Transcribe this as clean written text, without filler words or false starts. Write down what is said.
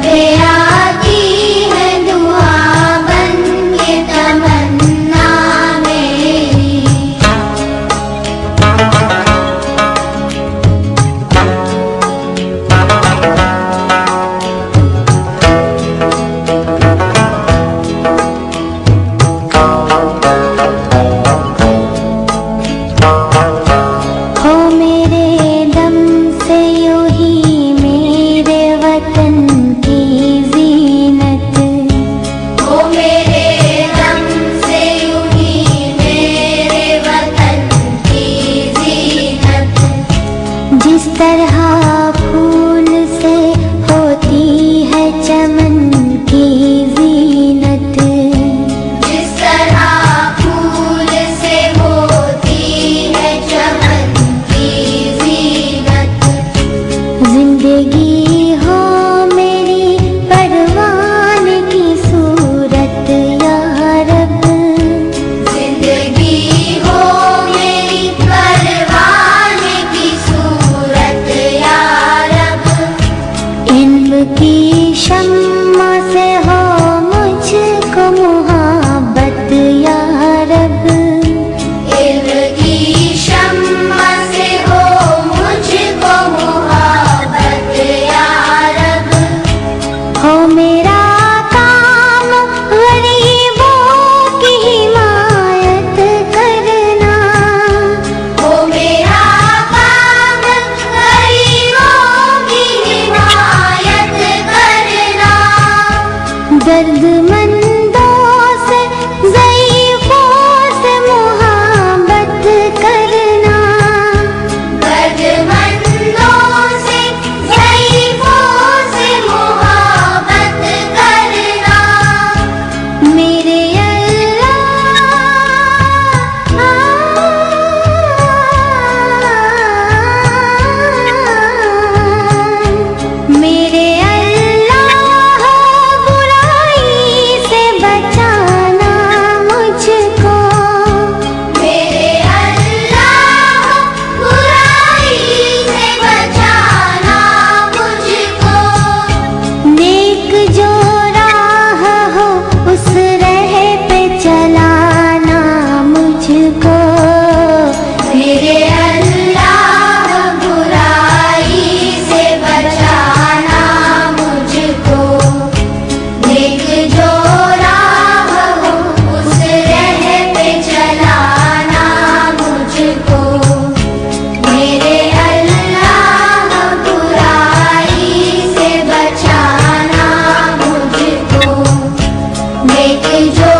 पे आती है दुआ बन के तमन्ना मेरी। हो मेरे दम से यूं ही मेरे वतन की जीनत, हो मेरे दम से यूं ही मेरे वतन की जीनत। जिस तरह फूल से होती है चमन की जीनत, जिस तरह फूल से होती है चमन की जीनत। जिंदगी हो मेरी परवान की सूरत या रब, जिंदगी हो मेरी परवान की सूरत या रब। इल्म की शम्मा से हो मुझको मुहब्बत या रब, इल्म की शम्मा से हो मुझको मुहब्बत या रब। हो मेरा काम गरीबों की हिमायत करना, हो मेरा काम गरीबों की हिमायत करना। दर्दमंदों से ज़ईफ़ों से मुहब्बत करना, दर्दमंदों से ज़ईफ़ों से मुहब्बत करना। मेरे मेरे अल्लाह बुराई से बचाना मुझको, मेरे अल्लाह बुराई से बचाना मुझको। नेक जो राह हो उस राह पे चलाना मुझको, मेरे अल्लाह बुराई से बचाना मुझको। नेक जो राह हो उस राह पे चलाना मुझको, मेरे अल्लाह बुराई से बचाना मुझको। नेक जो